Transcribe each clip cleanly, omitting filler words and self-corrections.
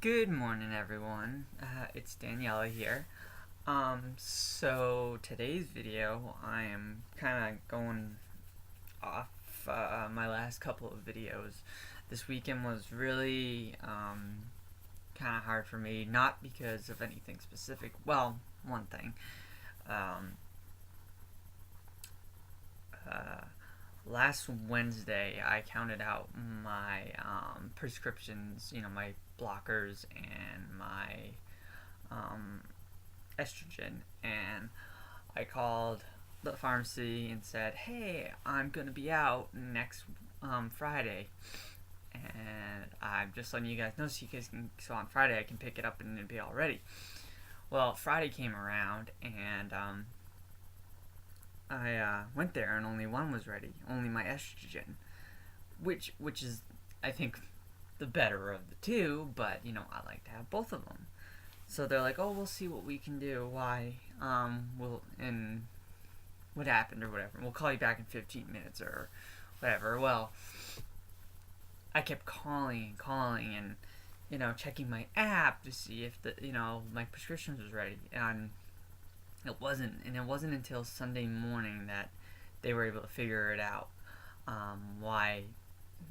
Good morning, everyone. It's Daniella here. So today's video, I am kind of going off my last couple of videos. This weekend was really kind of hard for me, not because of anything specific. Well, one thing. Um, uh, Last Wednesday, I counted out my prescriptions, my blockers and my um, estrogen, and I called the pharmacy and said, "Hey, I'm gonna be out next Friday, and I'm just letting you guys know so you guys can so on Friday I can pick it up and it'll be all ready." Well, Friday came around and I went there and only one was ready, only my estrogen, which is I think the better of the two, but I like to have both of them. So they're like, "Oh, we'll see what we can do. Why? We'll and what happened or whatever. We'll call you back in 15 minutes or whatever." Well, I kept calling and calling and checking my app to see if the my prescription was ready, and it wasn't until Sunday morning that they were able to figure it out, why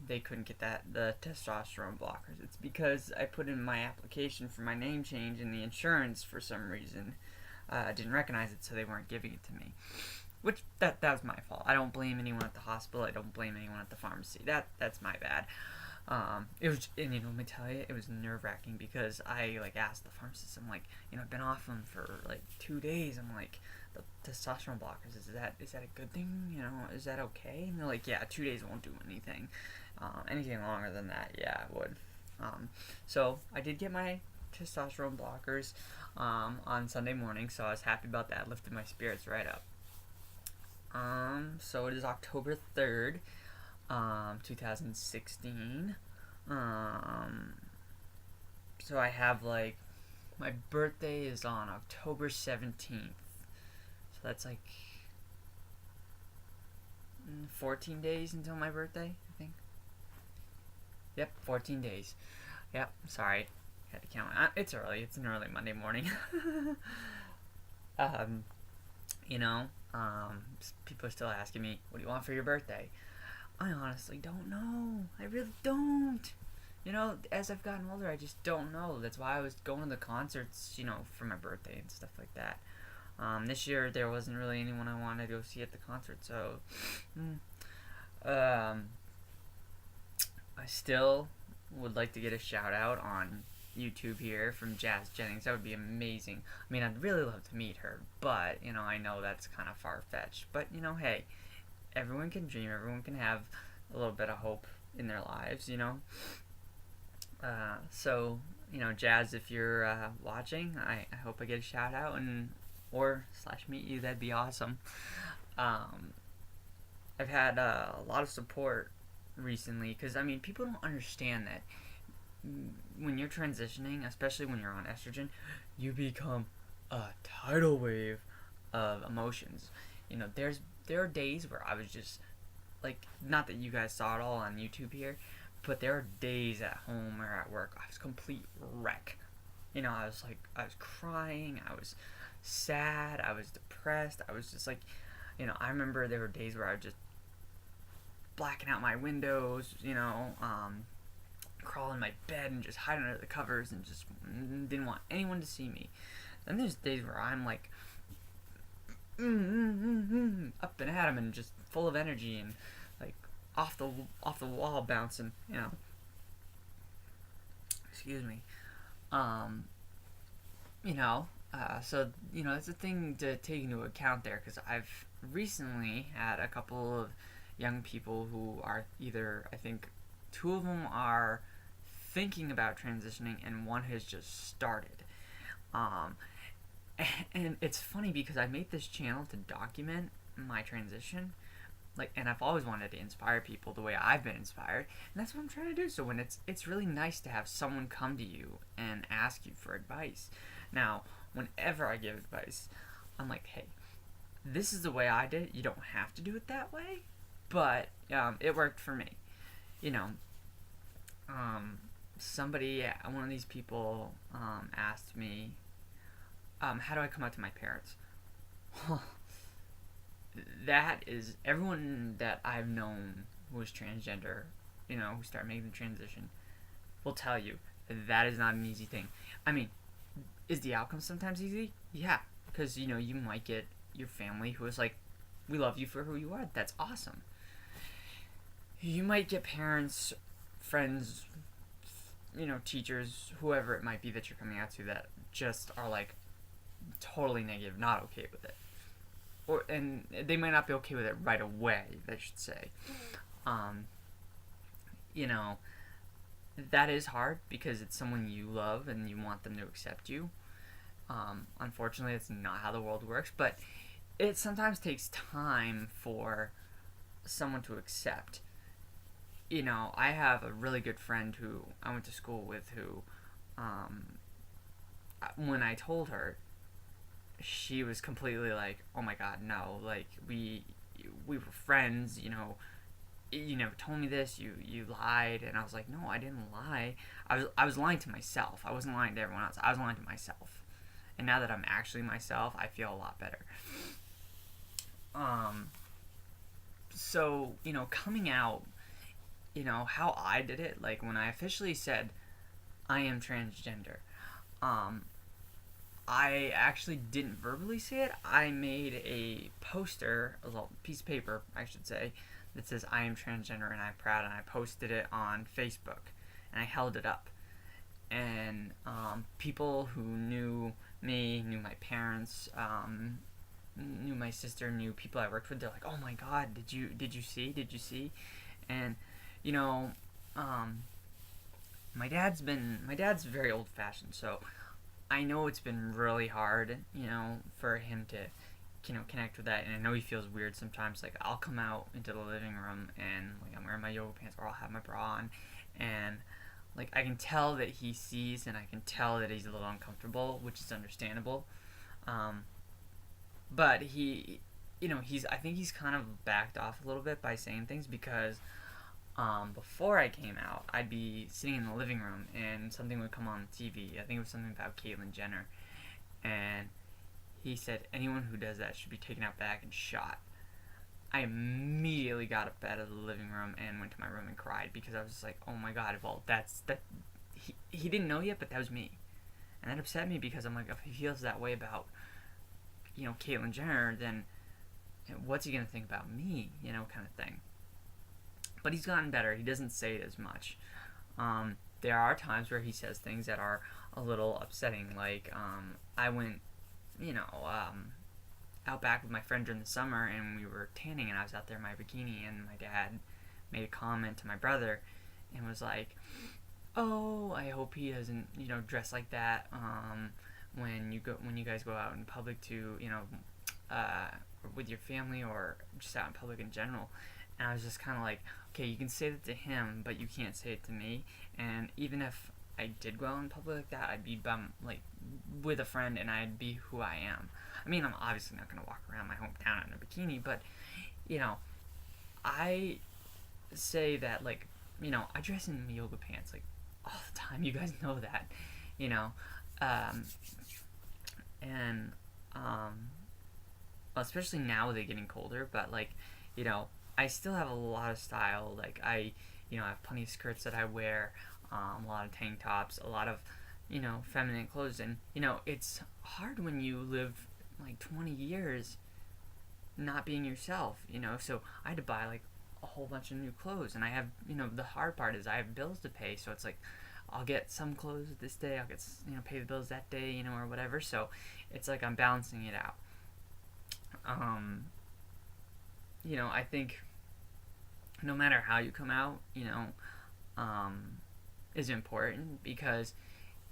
they couldn't get the testosterone blockers. It's because I put in my application for my name change, and the insurance for some reason didn't recognize it, so they weren't giving it to me. Which that was my fault. I don't blame anyone at the hospital. I don't blame anyone at the pharmacy. That's my bad. It was, and let me tell you, it was nerve wracking because I asked the pharmacist. I'm like, I've been off them for like 2 days. I'm like, the testosterone blockers, is that a good thing? Is that okay? And they're like, yeah, 2 days won't do anything. Anything longer than that, yeah, it would. So I did get my testosterone blockers on Sunday morning, so I was happy about that. Lifted my spirits right up. So it is October 3rd, 2016. Um, so I have my birthday is on October 17th. So that's 14 days until my birthday, I think. Yep, 14 days. Yep, sorry. Had to count. It's early. It's an early Monday morning. um, you know, People are still asking me, "What do you want for your birthday?" I honestly don't know. I really don't. As I've gotten older, I just don't know. That's why I was going to the concerts, for my birthday and stuff like that. This year, there wasn't really anyone I wanted to go see at the concert, so um, I still would like to get a shout out on YouTube here from Jazz Jennings. That would be amazing. I mean, I'd really love to meet her, but I know that's kind of far fetched. But hey, everyone can dream. Everyone can have a little bit of hope in their lives. So Jazz, if you're watching, I hope I get a shout out and or slash meet you. That'd be awesome. Um, I've had a lot of support recently because people don't understand that when you're transitioning, especially when you're on estrogen, you become a tidal wave of emotions. There are days where I was just not that you guys saw it all on YouTube here, but there are days at home or at work I was complete wreck. I was crying, I was sad, I was depressed, I was just I remember there were days where I was just blacking out my windows, crawl in my bed and just hide under the covers and just didn't want anyone to see me. Then there's days where I'm up and at 'em and just full of energy and off the wall bouncing. Excuse me. Um, so that's a thing to take into account there because I've recently had a couple of young people who are either I think two of them are thinking about transitioning and one has just started. Um, and it's funny because I made this channel to document my transition, and I've always wanted to inspire people the way I've been inspired, and that's what I'm trying to do. So when it's really nice to have someone come to you and ask you for advice. Now, whenever I give advice, I'm like, hey, this is the way I did it. You don't have to do it that way, but it worked for me. You know, um, one of these people asked me, how do I come out to my parents? That is, everyone that I've known who is transgender, who started making the transition, will tell you that is not an easy thing. I mean, is the outcome sometimes easy? Yeah, because you might get your family who is like, we love you for who you are. That's awesome. You might get parents, friends, teachers, whoever it might be that you're coming out to, that just are like totally negative, not okay with it. And they might not be okay with it right away, I should say. Um, you know, that is hard because it's someone you love and you want them to accept you. Unfortunately, it's not how the world works, but it sometimes takes time for someone to accept. I have a really good friend who I went to school with who, when I told her, she was completely like, "Oh my God, no! Like we were friends, You never told me this. You lied." And I was like, "No, I didn't lie. I was lying to myself. I wasn't lying to everyone else. I was lying to myself. And now that I'm actually myself, I feel a lot better." So coming out, how I did it, like when I officially said I am transgender, I actually didn't verbally say it. I made a poster, a little piece of paper, I should say, that says I am transgender and I'm proud, and I posted it on Facebook, and I held it up. And people who knew me, knew my parents, knew my sister, knew people I worked with, they're like, "Oh my God, did you see?" And you know, my dad's very old fashioned, so I know it's been really hard, for him to, connect with that. And I know he feels weird sometimes. Like, I'll come out into the living room and, like, I'm wearing my yoga pants, or I'll have my bra on, and, like, I can tell that he sees, and I can tell that he's a little uncomfortable, which is understandable. But I think he's kind of backed off a little bit by saying things, because before I came out, I'd be sitting in the living room and something would come on TV. I think it was something about Caitlyn Jenner. And he said, anyone who does that should be taken out back and shot. I immediately got up out of the living room and went to my room and cried, because I was just like, oh my God, well, that. He didn't know yet, but that was me. And that upset me, because I'm like, if he feels that way about, Caitlyn Jenner, then what's he going to think about me, kind of thing. But he's gotten better. He doesn't say it as much. There are times where he says things that are a little upsetting. Like, I went, out back with my friend during the summer, and we were tanning, and I was out there in my bikini, and my dad made a comment to my brother and was like, "Oh, I hope he doesn't, dress like that when you guys go out in public to, with your family, or just out in public in general." And I was just kind of like, okay, you can say that to him, but you can't say it to me. And even if I did go out in public like that, I'd be with a friend, and I'd be who I am. I mean, I'm obviously not going to walk around my hometown in a bikini, but, I say that, like, I dress in yoga pants, like, all the time. You guys know that, and, well, especially now with it getting colder, but, like, I still have a lot of style. Like, I have plenty of skirts that I wear, a lot of tank tops, a lot of, feminine clothes. And, it's hard when you live, like, 20 years not being yourself, So I had to buy, like, a whole bunch of new clothes. And I have, the hard part is I have bills to pay. So it's like, I'll get some clothes this day, I'll get, pay the bills that day, or whatever. So it's like I'm balancing it out. I think no matter how you come out, is important, because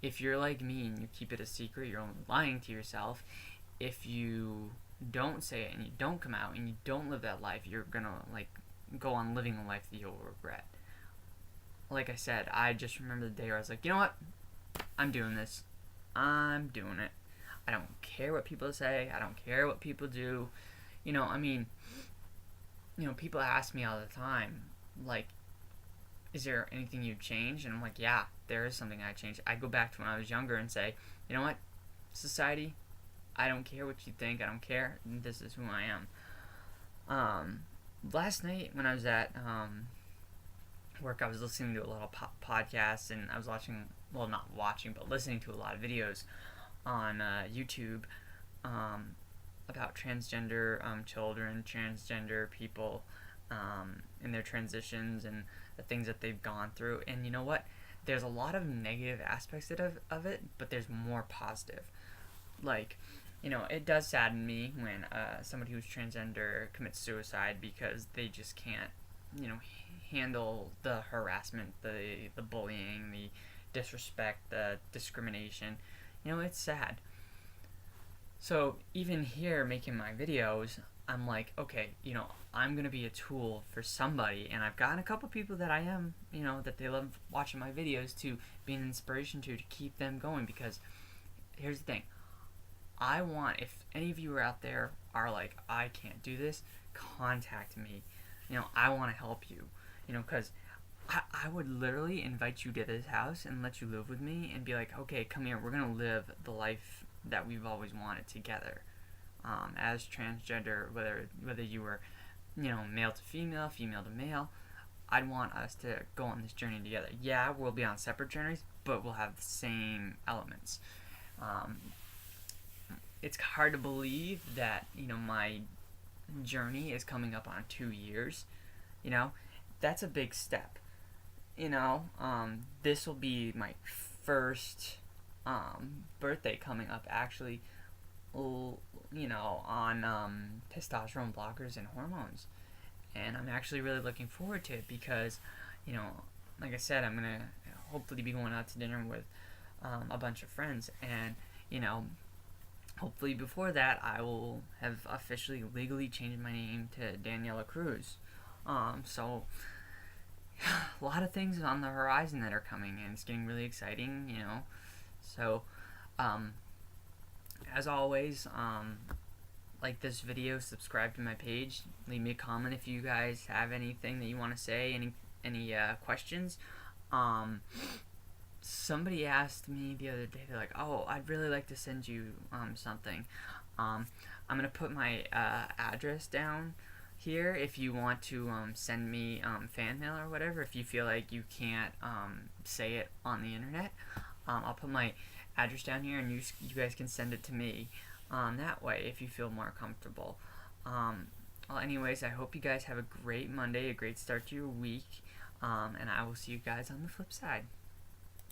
if you're like me and you keep it a secret, you're only lying to yourself. If you don't say it and you don't come out and you don't live that life, you're gonna, like, go on living a life that you'll regret. Like I said, I just remember the day where I was like, you know what? I'm doing this. I'm doing it. I don't care what people say. I don't care what people do. People ask me all the time, like, is there anything you've changed? And I'm like, yeah, there is something I changed. I go back to when I was younger and say, you know what, society, I don't care what you think. I don't care. This is who I am. Last night when I was at work, I was listening to a lot of podcasts, and I was watching, well, not watching, but listening to a lot of videos on YouTube about transgender children, transgender people, and their transitions and the things that they've gone through. And you know what? There's a lot of negative aspects of it, but there's more positive. Like, it does sadden me when somebody who's transgender commits suicide because they just can't, handle the harassment, the bullying, the disrespect, the discrimination. It's sad. So even here making my videos, I'm like, okay, I'm going to be a tool for somebody. And I've gotten a couple people that I am, that they love watching my videos to be an inspiration to keep them going. Because here's the thing. I want, if any of you are out there are like, I can't do this, contact me. I want to help you. Because I would literally invite you to this house and let you live with me and be like, okay, come here, we're going to live the life that we've always wanted together. As transgender, whether you were, male to female, female to male, I'd want us to go on this journey together. Yeah, we'll be on separate journeys, but we'll have the same elements. It's hard to believe that, my journey is coming up on 2 years. That's a big step. This will be my first birthday coming up, actually, on testosterone blockers and hormones. And I'm actually really looking forward to it because, like I said, I'm going to hopefully be going out to dinner with a bunch of friends. And, hopefully before that, I will have officially legally changed my name to Daniella Cruz. So a lot of things on the horizon that are coming, and it's getting really exciting, So, as always, like this video, subscribe to my page, leave me a comment if you guys have anything that you want to say, any questions. Somebody asked me the other day, they're like, oh, I'd really like to send you something. I'm going to put my address down here if you want to send me fan mail or whatever, if you feel like you can't say it on the internet. I'll put my address down here, and you guys can send it to me that way if you feel more comfortable. Well, anyways, I hope you guys have a great Monday, a great start to your week, and I will see you guys on the flip side.